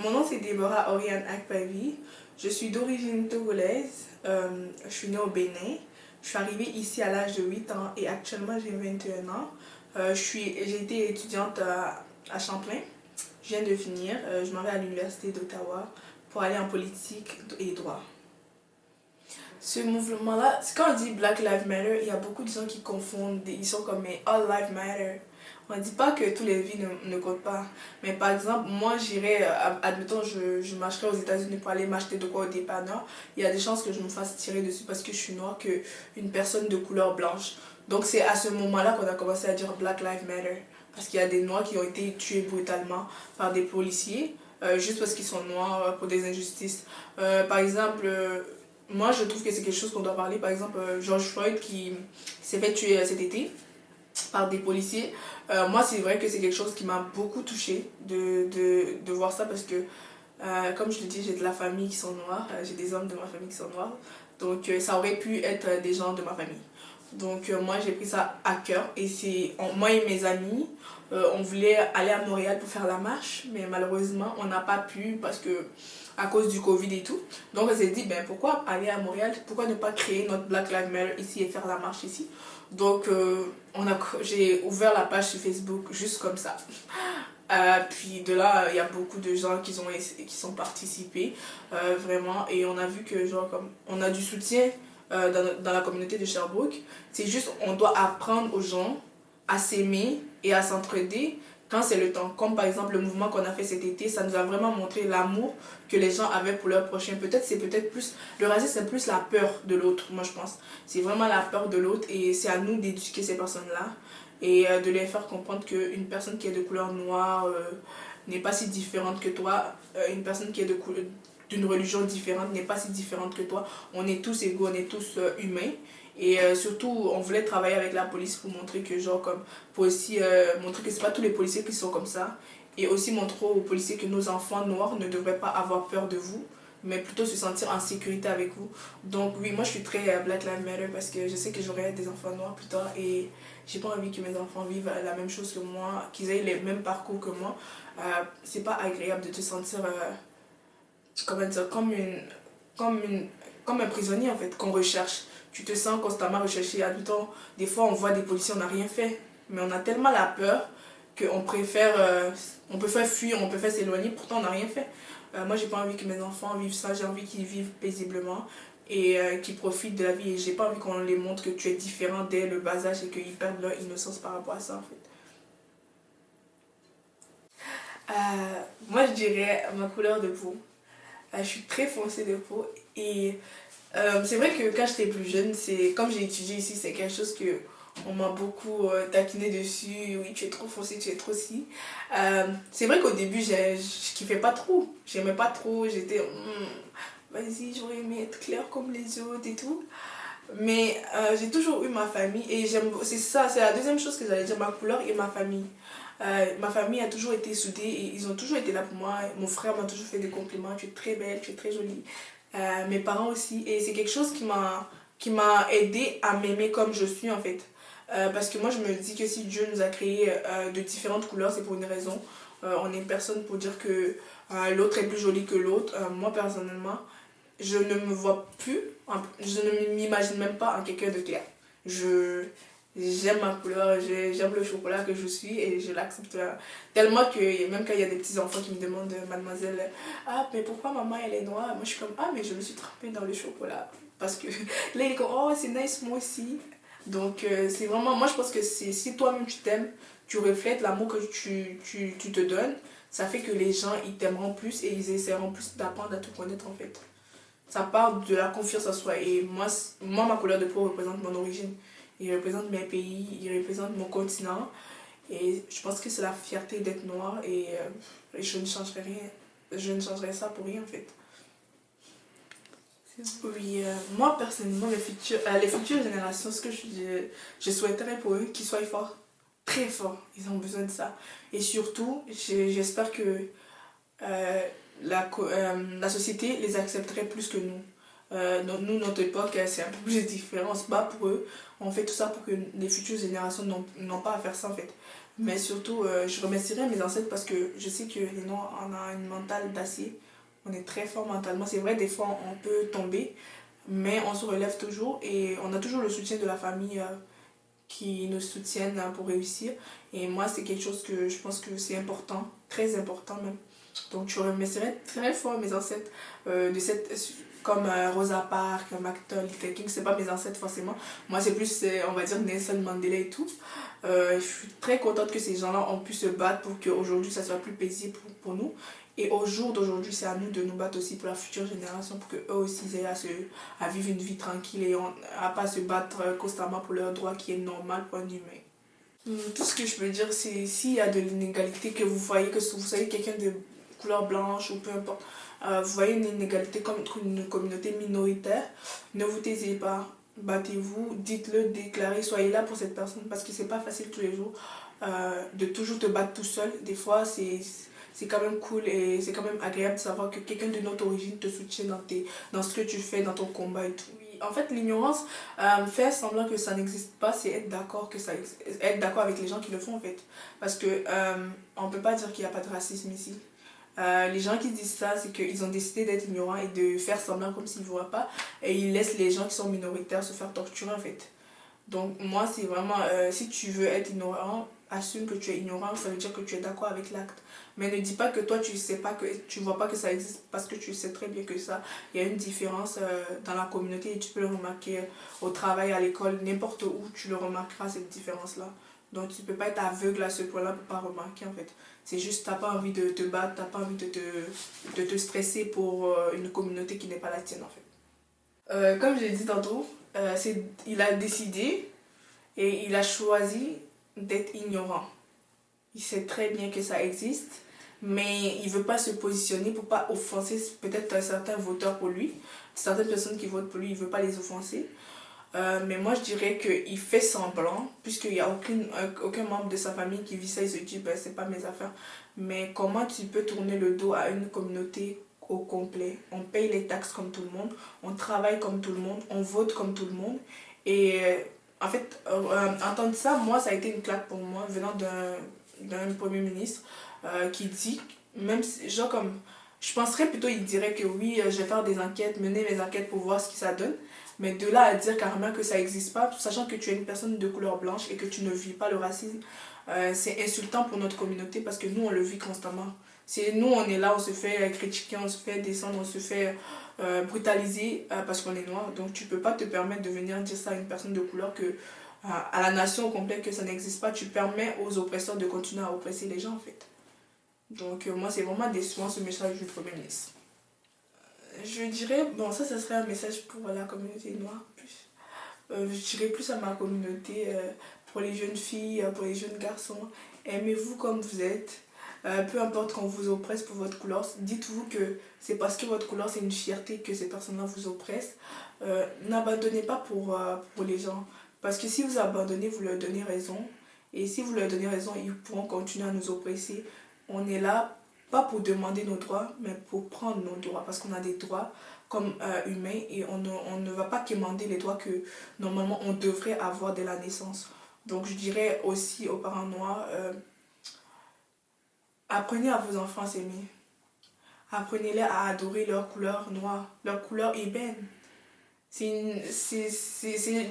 Mon nom c'est Déborah Oriane Akpavi. Je suis d'origine togolaise. Je suis née au Bénin. Je suis arrivée ici à l'âge de 8 ans et actuellement j'ai 21 ans. J'ai été étudiante à Champlain. Je viens de finir. Je m'en vais à l'université d'Ottawa pour aller en politique et droit. Ce mouvement-là, quand on dit Black Lives Matter, il y a beaucoup de gens qui confondent, ils sont comme mais All Lives Matter. On ne dit pas que toutes les vies ne comptent pas. Mais par exemple, moi j'irais, admettons, je marcherais aux États-Unis pour aller m'acheter de quoi au dépanneur. Il y a des chances que je me fasse tirer dessus parce que je suis noire qu'une personne de couleur blanche. Donc c'est à ce moment-là qu'on a commencé à dire Black Lives Matter. Parce qu'il y a des noirs qui ont été tués brutalement par des policiers, juste parce qu'ils sont noirs, pour des injustices. Par exemple, moi je trouve que c'est quelque chose qu'on doit parler. Par exemple, George Floyd qui s'est fait tuer cet été par des policiers. Moi c'est vrai que c'est quelque chose qui m'a beaucoup touchée de voir ça parce que comme je le dis, j'ai de la famille qui sont noirs, j'ai des hommes de ma famille qui sont noirs, donc ça aurait pu être des gens de ma famille. Donc moi j'ai pris ça à cœur et moi et mes amis, on voulait aller à Montréal pour faire la marche, mais malheureusement on n'a pas pu parce que à cause du Covid et tout. Donc on s'est dit ben pourquoi aller à Montréal, pourquoi ne pas créer notre Black Lives Matter ici et faire la marche ici. Donc j'ai ouvert la page sur Facebook juste comme ça. Puis de là, il y a beaucoup de gens qui sont participés, vraiment, et on a vu que genre comme on a du soutien dans la communauté de Sherbrooke. C'est juste on doit apprendre aux gens à s'aimer et à s'entraider quand c'est le temps. Comme par exemple le mouvement qu'on a fait cet été, ça nous a vraiment montré l'amour que les gens avaient pour leur prochain. Peut-être plus, le racisme c'est plus la peur de l'autre, moi je pense. C'est vraiment la peur de l'autre et c'est à nous d'éduquer ces personnes-là et de les faire comprendre qu'une personne qui est de couleur noire n'est pas si différente que toi, une personne qui est d'une religion différente n'est pas si différente que toi. On est tous égaux, on est tous humains. Et surtout, on voulait travailler avec la police pour montrer que, genre, comme, pour aussi montrer que c'est pas tous les policiers qui sont comme ça. Et aussi montrer aux policiers que nos enfants noirs ne devraient pas avoir peur de vous, mais plutôt se sentir en sécurité avec vous. Donc oui, moi je suis très Black Lives Matter parce que je sais que j'aurai des enfants noirs plus tard et j'ai pas envie que mes enfants vivent la même chose que moi, qu'ils aient les mêmes parcours que moi. C'est pas agréable de te sentir comment dire, comme un prisonnier en fait, qu'on recherche. Tu te sens constamment recherché. Admettons, des fois on voit des policiers, on n'a rien fait, mais on a tellement la peur qu'on préfère, on peut faire fuir, on peut faire s'éloigner, pourtant on n'a rien fait. Moi j'ai pas envie que mes enfants vivent ça, j'ai envie qu'ils vivent paisiblement et qu'ils profitent de la vie. Et j'ai pas envie qu'on les montre que tu es différent dès le bas âge et qu'ils perdent leur innocence par rapport à ça en fait. Moi je dirais ma couleur de peau. Je suis très foncée de peau et c'est vrai que quand j'étais plus jeune, comme j'ai étudié ici, c'est quelque chose que on m'a beaucoup taquiné dessus. Oui, tu es trop foncé, tu es trop si. C'est vrai qu'au début, je kiffais pas trop. J'aimais pas trop. J'étais, vas-y, j'aurais aimé être claire comme les autres et tout. Mais j'ai toujours eu ma famille et c'est ça, c'est la deuxième chose que j'allais dire, ma couleur et ma famille. Ma famille a toujours été soudée et ils ont toujours été là pour moi. Mon frère m'a toujours fait des compliments, tu es très belle, tu es très jolie. Mes parents aussi. Et c'est quelque chose qui m'a aidé à m'aimer comme je suis en fait. Parce que moi je me dis que si Dieu nous a créés de différentes couleurs, c'est pour une raison. On n'est personne pour dire que l'autre est plus jolie que l'autre. Moi personnellement, je ne me vois plus, je ne m'imagine même pas en quelqu'un de clair. J'aime ma couleur, j'aime le chocolat que je suis et je l'accepte tellement que même quand il y a des petits enfants qui me demandent, mademoiselle, ah mais pourquoi maman elle est noire, moi je suis comme, ah mais je me suis trempée dans le chocolat parce que là il est comme, oh c'est nice moi aussi. Donc c'est vraiment, moi je pense que si toi-même tu t'aimes, tu reflètes l'amour que tu te donnes, ça fait que les gens ils t'aimeront plus et ils essaieront plus d'apprendre à te connaître en fait. Ça part de la confiance en soi et moi ma couleur de peau représente mon origine. Il représente mes pays, il représente mon continent. Et je pense que c'est la fierté d'être noire et je ne changerai rien. Je ne changerai ça pour rien en fait. Oui, moi personnellement, les futures générations, ce que je souhaiterais pour eux, qu'ils soient forts, très forts. Ils ont besoin de ça. Et surtout, j'espère que la société les accepterait plus que nous. Nous, notre époque, c'est un peu plus différent. On se bat pour eux. On fait tout ça pour que les futures générations n'ont pas à faire ça en fait. Mais surtout, je remercierai mes ancêtres parce que je sais que les Noirs, on a une mentale d'acier. On est très fort mentalement. C'est vrai, des fois, on peut tomber, mais on se relève toujours et on a toujours le soutien de la famille qui nous soutiennent pour réussir. Et moi, c'est quelque chose que je pense que c'est important, très important même. Donc, je remercierai très fort mes ancêtres de cette, comme Rosa Parks, MacToll, Luther King. C'est pas mes ancêtres forcément. Moi, c'est plus, on va dire, Nelson Mandela et tout. Je suis très contente que ces gens-là ont pu se battre pour qu'aujourd'hui, ça soit plus paisible pour nous. Et au jour d'aujourd'hui, c'est à nous de nous battre aussi pour la future génération, pour qu'eux aussi aient à vivre une vie tranquille et à pas se battre constamment pour leurs droits qui est normal pour un humain. Tout ce que je peux dire, c'est s'il y a de l'inégalité, que vous voyez que vous soyez quelqu'un de couleur blanche ou peu importe, vous voyez une inégalité comme une communauté minoritaire, ne vous taisez pas, battez-vous, dites-le, déclarez, soyez là pour cette personne parce que c'est pas facile tous les jours de toujours te battre tout seul. Des fois, c'est quand même cool et c'est quand même agréable de savoir que quelqu'un de notre origine te soutient dans ce que tu fais, dans ton combat et tout. En fait, l'ignorance, faire semblant que ça n'existe pas, c'est être d'accord être d'accord avec les gens qui le font en fait. Parce que on peut pas dire qu'il n'y a pas de racisme ici. Les gens qui disent ça, c'est qu'ils ont décidé d'être ignorants et de faire semblant comme s'ils ne voient pas. Et ils laissent les gens qui sont minoritaires se faire torturer en fait. Donc moi, c'est vraiment, si tu veux être ignorant, assume que tu es ignorant, ça veut dire que tu es d'accord avec l'acte. Mais ne dis pas que toi, tu sais pas, que tu vois pas que ça existe parce que tu sais très bien que ça, il y a une différence dans la communauté et tu peux le remarquer au travail, à l'école, n'importe où, tu le remarqueras cette différence-là. Donc tu peux pas être aveugle à ce point-là pour pas remarquer en fait. C'est juste, t'as pas envie de te battre, t'as pas envie de te stresser pour une communauté qui n'est pas la tienne en fait. Comme j'ai dit tantôt, il a décidé et il a choisi d'être ignorant. Il sait très bien que ça existe, mais il veut pas se positionner pour pas offenser peut-être certains voteurs pour lui. Certaines personnes qui votent pour lui, il veut pas les offenser. Mais moi, je dirais qu'il fait semblant, puisqu'il n'y a aucun membre de sa famille qui vit ça, il se dit, ben, c'est pas mes affaires. Mais comment tu peux tourner le dos à une communauté au complet? On paye les taxes comme tout le monde, on travaille comme tout le monde, on vote comme tout le monde. Et en fait, entendre ça, moi, ça a été une claque pour moi, venant d'un premier ministre qui dit, même si, genre comme, je penserais plutôt, il dirait que oui, je vais faire des enquêtes, mener mes enquêtes pour voir ce que ça donne. Mais de là à dire carrément que ça n'existe pas, sachant que tu es une personne de couleur blanche et que tu ne vis pas le racisme, c'est insultant pour notre communauté parce que nous, on le vit constamment. C'est nous, on est là, on se fait critiquer, on se fait descendre, on se fait brutaliser parce qu'on est noir. Donc tu peux pas te permettre de venir dire ça à une personne de couleur que à la nation au complet que ça n'existe pas. Tu permets aux oppresseurs de continuer à oppresser les gens en fait. Donc moi, c'est vraiment décevant ce message du Premier ministre. Je dirais, bon, ça serait un message pour la communauté noire plus. Je dirais plus à ma communauté, pour les jeunes filles, pour les jeunes garçons. Aimez-vous comme vous êtes. Peu importe qu'on vous oppresse pour votre couleur, dites-vous que c'est parce que votre couleur c'est une fierté que ces personnes-là vous oppressent. N'abandonnez pas pour les gens. Parce que si vous abandonnez, vous leur donnez raison. Et si vous leur donnez raison, ils pourront continuer à nous oppresser. On est là pas pour demander nos droits, mais pour prendre nos droits, parce qu'on a des droits comme humains et on ne va pas quémander les droits que normalement on devrait avoir dès la naissance. Donc je dirais aussi aux parents noirs, apprenez à vos enfants à s'aimer. Apprenez-les à adorer leur couleur noire, leur couleur ébène. C'est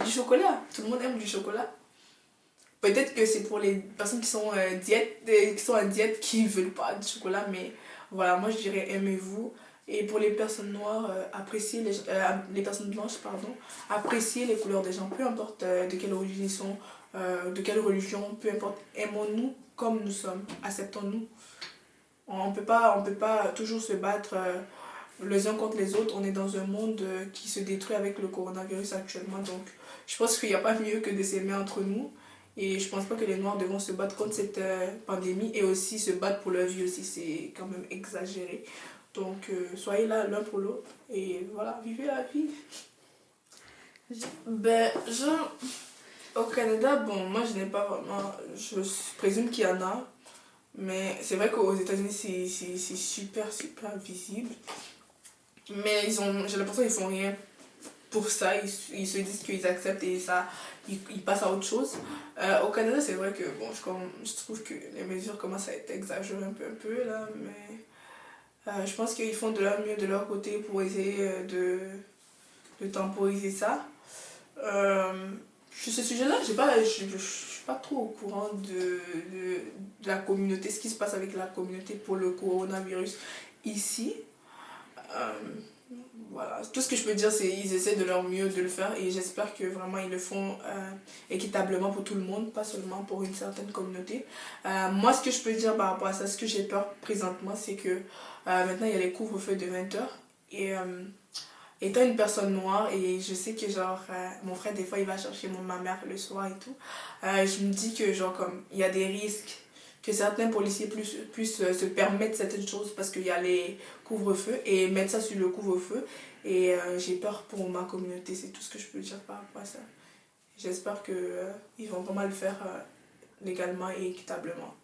du chocolat, tout le monde aime du chocolat. Peut-être que c'est pour les personnes qui sont, qui sont en diète qui ne veulent pas de chocolat, mais voilà, moi je dirais aimez-vous. Et pour les personnes noires, appréciez les personnes blanches, pardon, appréciez les couleurs des gens, peu importe de quelle origine ils sont, de quelle religion, peu importe, aimons-nous comme nous sommes, acceptons-nous. On peut pas toujours se battre les uns contre les autres, on est dans un monde qui se détruit avec le coronavirus actuellement, donc je pense qu'il n'y a pas mieux que de s'aimer entre nous. Et je pense pas que les Noirs devront se battre contre cette pandémie et aussi se battre pour leur vie aussi, c'est quand même exagéré. Donc soyez là l'un pour l'autre et voilà, vivez la vie. Ben, au Canada, bon, moi je n'ai pas vraiment, je présume qu'il y en a, mais c'est vrai qu'aux États-Unis c'est super super visible. Mais j'ai l'impression qu'ils font rien pour ça, ils se disent qu'ils acceptent et ça, ils passent à autre chose. Au Canada, c'est vrai que bon, je trouve que les mesures commencent à être exagérées un peu là, mais je pense qu'ils font de leur mieux de leur côté pour essayer de temporiser ça. Sur ce sujet-là, je suis pas trop au courant de la communauté, ce qui se passe avec la communauté pour le coronavirus ici. Euh, voilà, tout ce que je peux dire, c'est qu'ils essaient de leur mieux de le faire et j'espère que vraiment ils le font équitablement pour tout le monde, pas seulement pour une certaine communauté. Moi, ce que je peux dire par rapport à ça, ce que j'ai peur présentement, c'est que maintenant il y a les couvre-feux de 20h et étant une personne noire et je sais que genre mon frère des fois il va chercher ma mère le soir et tout, je me dis que genre comme il y a des risques que certains policiers puissent se permettre certaines choses parce qu'il y a les couvre-feux et mettre ça sur le couvre-feu et j'ai peur pour ma communauté, c'est tout ce que je peux dire par rapport à ça. J'espère que ils vont vraiment le faire légalement et équitablement.